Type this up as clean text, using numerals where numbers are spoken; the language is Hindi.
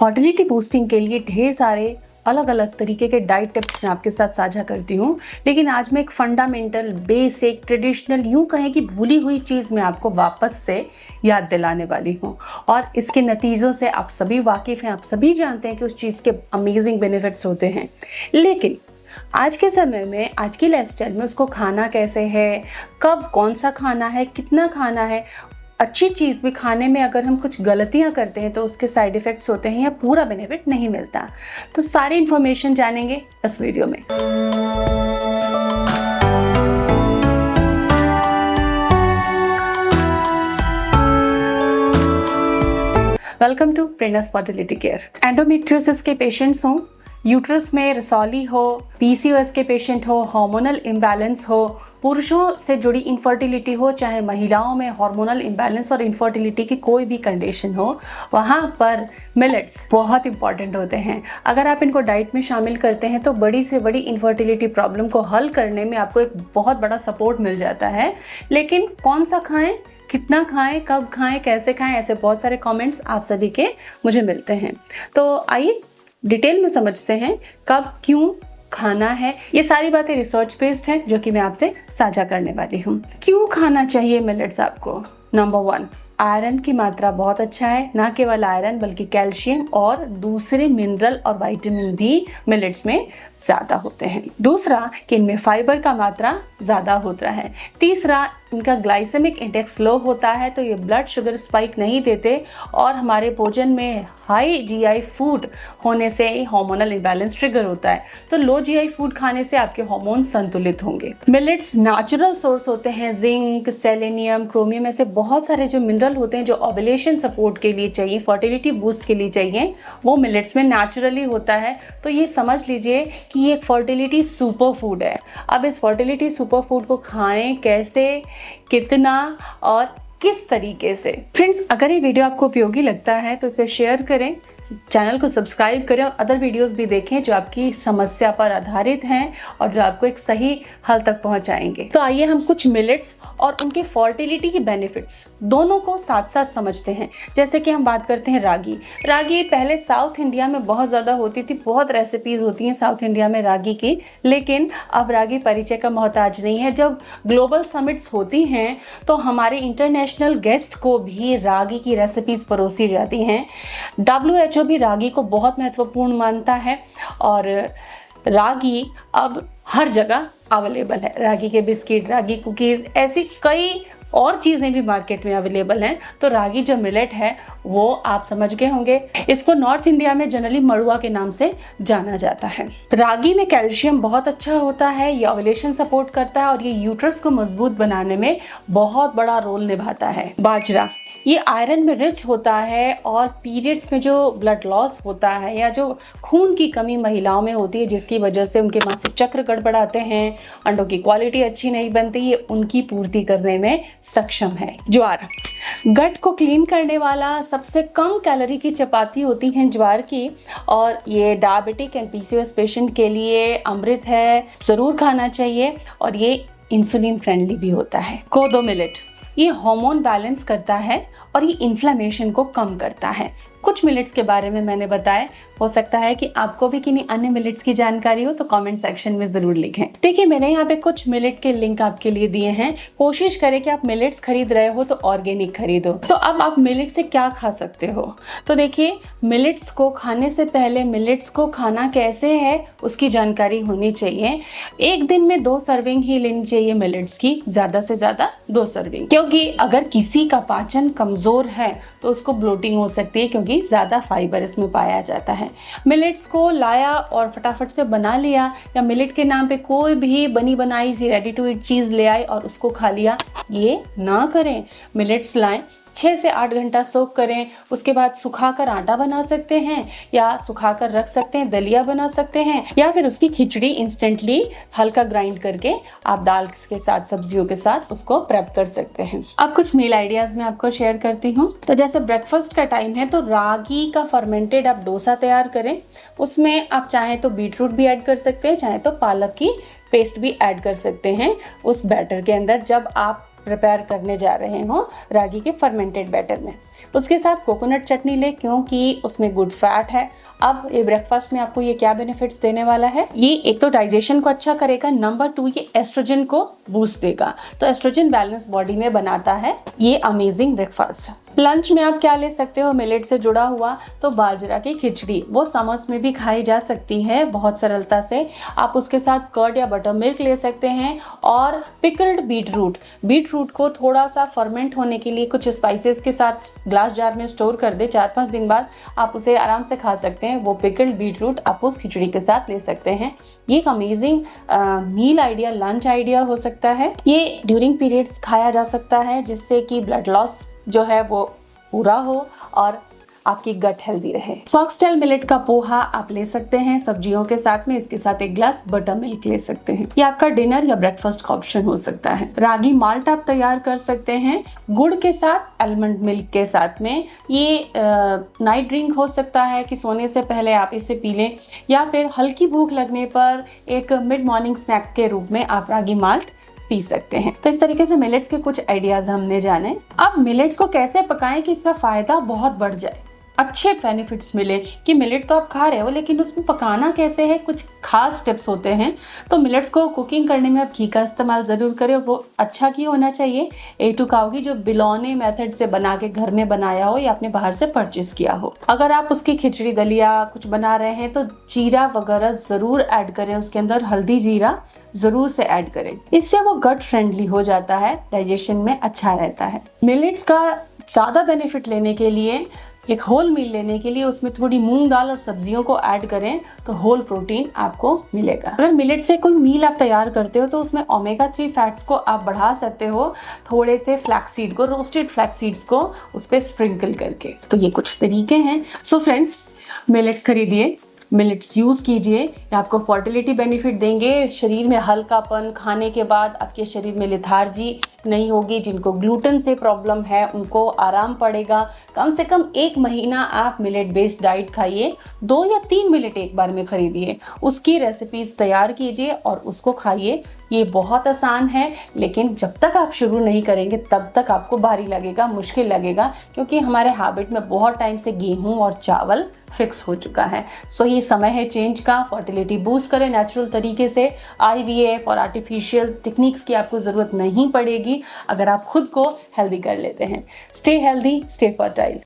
फर्टिलिटी बूस्टिंग के लिए ढेर सारे अलग अलग तरीके के डाइट टिप्स मैं आपके साथ साझा करती हूँ, लेकिन आज मैं एक फंडामेंटल, बेसिक, ट्रेडिशनल, यूँ कहें कि भूली हुई चीज़ मैं आपको वापस से याद दिलाने वाली हूँ। और इसके नतीजों से आप सभी वाकिफ़ हैं, आप सभी जानते हैं कि उस चीज़ के अमेजिंग बेनिफिट्स होते हैं। लेकिन आज के समय में, आज की लाइफस्टाइल में उसको खाना कैसे है, कब कौन सा खाना है, कितना खाना है, अच्छी चीज़ भी खाने में अगर हम कुछ गलतियां करते हैं तो उसके साइड इफ़ेक्ट्स होते हैं या पूरा बेनिफिट नहीं मिलता। तो सारी इन्फॉर्मेशन जानेंगे इस वीडियो में। Welcome to Prerna's fertility care. Endometriosis के पेशेंट्स हों, यूट्रस में रसौली हो, पीसीओएस के पेशेंट हो, हार्मोनल इम्बैलेंस हो, पुरुषों से जुड़ी इनफर्टिलिटी हो, चाहे महिलाओं में हार्मोनल इम्बैलेंस और इनफर्टिलिटी की कोई भी कंडीशन हो, वहाँ पर मिलेट्स बहुत इंपॉर्टेंट होते हैं। अगर आप इनको डाइट में शामिल करते हैं तो बड़ी से बड़ी इनफर्टिलिटी प्रॉब्लम को हल करने में आपको एक बहुत बड़ा सपोर्ट मिल जाता है। लेकिन कौन सा खाएं, कितना खाएं, कब खाएं, कैसे खाएं, ऐसे बहुत सारे कमेंट्स आप सभी के मुझे मिलते हैं। तो आइए डिटेल में समझते हैं कब क्यों खाना है। ये सारी बातें रिसर्च बेस्ड हैं जो कि मैं आपसे साझा करने वाली हूँ। क्यों खाना चाहिए मिलेट्स आपको? नंबर 1, आयरन की मात्रा बहुत अच्छा है। ना केवल आयरन बल्कि कैल्शियम और दूसरे मिनरल और विटामिन भी मिलेट्स में ज़्यादा होते हैं। दूसरा कि इनमें फाइबर का मात्रा ज़्यादा होता है। तीसरा, इनका ग्लाइसेमिक इंडेक्स लो होता है तो ये ब्लड शुगर स्पाइक नहीं देते और हमारे भोजन में हाई जीआई फूड होने से हार्मोनल इम्बैलेंस ट्रिगर होता है। तो लो जीआई फूड खाने से आपके हार्मोन संतुलित होंगे। मिलेट्स नेचुरल सोर्स होते हैं। जिंक, सेलेनियम, क्रोमियम, ऐसे बहुत सारे जो मिनरल होते हैं जो ओव्यूलेशन सपोर्ट के लिए चाहिए, फर्टिलिटी बूस्ट के लिए चाहिए, वो मिलेट्स में नेचुरली होता है। तो ये समझ लीजिए कि ये एक फर्टिलिटी सुपर फूड है। अब इस फर्टिलिटी सुपर फूड को खाएं कैसे, कितना और किस तरीके से? फ्रेंड्स, अगर ये वीडियो आपको उपयोगी लगता है तो इसे शेयर करें, चैनल को सब्सक्राइब करें और अदर वीडियोस भी देखें जो आपकी समस्या पर आधारित हैं और जो आपको एक सही हल तक पहुंचाएंगे। तो आइए हम कुछ मिलेट्स और उनके फर्टिलिटी के बेनिफिट्स दोनों को साथ साथ समझते हैं। जैसे कि हम बात करते हैं रागी। रागी पहले साउथ इंडिया में बहुत ज़्यादा होती थी, बहुत रेसिपीज़ होती हैं साउथ इंडिया में रागी की, लेकिन अब रागी परिचय का मोहताज नहीं है। जब ग्लोबल समिट्स होती हैं तो हमारे इंटरनेशनल गेस्ट को भी रागी की रेसिपीज़ परोसी जाती हैं। WHO भी रागी को बहुत महत्वपूर्ण मानता है और रागी अब हर जगह अवेलेबल है। रागी के बिस्किट, रागी कुकीज़, ऐसी कई और चीज़ें भी मार्केट में अवेलेबल हैं। तो रागी जो मिलेट है वो आप समझ गए होंगे, इसको नॉर्थ इंडिया में जनरली मड़ुआ के नाम से जाना जाता है। रागी में कैल्शियम बहुत अच्छा होता है, ये ओव्यूलेशन सपोर्ट करता है और ये यूट्रस को मजबूत बनाने में बहुत बड़ा रोल निभाता है। बाजरा, ये आयरन में रिच होता है और पीरियड्स में जो ब्लड लॉस होता है या जो खून की कमी महिलाओं में होती है जिसकी वजह से उनके मासिक चक्र गड़बड़ाते हैं, अंडों की क्वालिटी अच्छी नहीं बनती, ये उनकी पूर्ति करने में सक्षम है। ज्वार, गट को क्लीन करने वाला सबसे कम कैलोरी की चपाती होती हैं ज्वार की और ये डायबिटिक एंड पीसीओएस पेशेंट के लिए अमृत है, ज़रूर खाना चाहिए और ये इंसुलिन फ्रेंडली भी होता है। कोदो मिलेट, ये हार्मोन बैलेंस करता है और ये इन्फ्लेमेशन को कम करता है। कुछ मिलेट्स के बारे में मैंने बताया, हो सकता है कि आपको भी किन्हीं अन्य मिलेट्स की जानकारी हो तो कमेंट सेक्शन में ज़रूर लिखें। देखिए, मैंने यहाँ पे कुछ मिलेट के लिंक आपके लिए दिए हैं। कोशिश करें कि आप मिलेट्स खरीद रहे हो तो ऑर्गेनिक खरीदो। तो अब आप मिलेट से क्या खा सकते हो? तो देखिए, मिलेट्स को खाने से पहले मिलेट्स को खाना कैसे है उसकी जानकारी होनी चाहिए। एक दिन में 2 सर्विंग ही लेनी चाहिए मिलेट्स की, ज़्यादा से ज़्यादा 2 सर्विंग, क्योंकि अगर किसी का पाचन कमज़ोर है तो उसको ब्लोटिंग हो सकती है क्योंकि ज़्यादा फाइबर इसमें पाया जाता है। मिलेट्स को लाया और फटाफट से बना लिया या मिलेट के नाम पे कोई भी बनी बनाई सी रेडी टू ईट चीज़ ले आए और उसको खा लिया, ये ना करें। मिलेट्स लाएं, 6 से 8 घंटा सोक करें, उसके बाद सुखाकर आटा बना सकते हैं या सुखाकर रख सकते हैं, दलिया बना सकते हैं या फिर उसकी खिचड़ी इंस्टेंटली हल्का ग्राइंड करके आप दाल के साथ, सब्जियों के साथ उसको प्रेप कर सकते हैं। अब कुछ मील आइडियाज मैं आपको शेयर करती हूँ। तो जैसे ब्रेकफास्ट का टाइम है तो रागी का फर्मेंटेड आप डोसा तैयार करें। उसमें आप चाहें तो बीटरूट भी ऐड कर सकते हैं, चाहे तो पालक की पेस्ट भी ऐड कर सकते हैं उस बैटर के अंदर। जब आप प्रिपेयर करने जा रहे हो रागी के फर्मेंटेड बैटर में। उसके साथ कोकोनट चटनी ले, क्योंकि उसमें गुड फैट है। अब ये ब्रेकफास्ट में आपको ये क्या बेनिफिट्स देने वाला है, ये एक तो डाइजेशन को अच्छा करेगा, नंबर 2 ये एस्ट्रोजन को बूस्ट देगा, तो एस्ट्रोजन बैलेंस बॉडी में बनाता है ये अमेजिंग ब्रेकफास्ट। लंच में आप क्या ले सकते हो मिलेट से जुड़ा हुआ, तो बाजरा की खिचड़ी, वो समर्स में भी खाई जा सकती है बहुत सरलता से। आप उसके साथ कर्ड या बटर मिल्क ले सकते हैं। और पिकल्ड बीट रूट को थोड़ा सा फर्मेंट होने के लिए कुछ स्पाइसेस के साथ ग्लास जार में स्टोर कर दे, 4-5 दिन बाद आप उसे आराम से खा सकते हैं। वो पिकल्ड बीट रूट आप उस खिचड़ी के साथ ले सकते हैं। ये एक अमेजिंग मील आइडिया, लंच आइडिया हो सकता है। ये ड्यूरिंग पीरियड्स खाया जा सकता है, जिससे कि ब्लड लॉस जो है वो पूरा हो और आपकी गट हेल्दी रहे। फॉक्सटेल मिलेट का पोहा आप ले सकते हैं सब्जियों के साथ में, इसके साथ एक ग्लास बटर मिल्क ले सकते हैं। ये आपका डिनर या ब्रेकफास्ट का ऑप्शन हो सकता है। रागी माल्ट आप तैयार कर सकते हैं गुड़ के साथ, आलमंड मिल्क के साथ में। ये नाइट ड्रिंक हो सकता है कि सोने से पहले आप इसे पी लें, या फिर हल्की भूख लगने पर एक मिड मॉर्निंग स्नैक के रूप में आप रागी माल्ट पी सकते हैं। तो इस तरीके से मिलेट्स के कुछ आइडियाज हमने जाने। अब मिलेट्स को कैसे पकाएं कि इसका फायदा बहुत बढ़ जाए, अच्छे बेनिफिट्स मिले। कि मिलेट तो आप खा रहे हो, लेकिन उसमें पकाना कैसे है, कुछ खास टिप्स होते हैं। तो मिलेट्स को कुकिंग करने में आप घी का इस्तेमाल ज़रूर करें, और वो अच्छा घी होना चाहिए, A2 काऊ घी, जो बिलौने मेथड से बना के घर में बनाया हो या आपने बाहर से परचेस किया हो। अगर आप उसकी खिचड़ी दलिया कुछ बना रहे हैं तो जीरा वगैरह ज़रूर ऐड करें, उसके अंदर हल्दी जीरा ज़रूर से ऐड करें, इससे वो गट फ्रेंडली हो जाता है, डाइजेशन में अच्छा रहता है। मिलेट्स का ज़्यादा बेनिफिट लेने के लिए, एक होल मील लेने के लिए, उसमें थोड़ी मूंग दाल और सब्जियों को ऐड करें तो होल प्रोटीन आपको मिलेगा। अगर मिलेट से कोई मील आप तैयार करते हो तो उसमें ओमेगा 3 फैट्स को आप बढ़ा सकते हो, थोड़े से फ्लैक्सीड को, रोस्टेड फ्लैक्सीड्स को उस पर स्प्रिंकल करके। तो ये कुछ तरीके हैं। सो फ्रेंड्स, मिलेट्स खरीदिए, मिलेट्स यूज़ कीजिए, ये आपको फर्टिलिटी बेनिफिट देंगे, शरीर में हल्कापन, खाने के बाद आपके शरीर में लेथार्जी नहीं होगी। जिनको ग्लूटेन से प्रॉब्लम है उनको आराम पड़ेगा। कम से कम 1 महीना आप मिलेट बेस्ड डाइट खाइए, 2 या 3 मिलेट एक बार में खरीदिए, उसकी रेसिपीज तैयार कीजिए और उसको खाइए। ये बहुत आसान है, लेकिन जब तक आप शुरू नहीं करेंगे तब तक आपको भारी लगेगा, मुश्किल लगेगा, क्योंकि हमारे हैबिट में बहुत टाइम से गेहूं और चावल फिक्स हो चुका है। सो ये समय है चेंज का। फर्टिलिटी बूस्ट करें नेचुरल तरीके से। IVF और आर्टिफिशियल टेक्निक्स की आपको ज़रूरत नहीं पड़ेगी अगर आप खुद को हेल्दी कर लेते हैं। Stay healthy, stay fertile.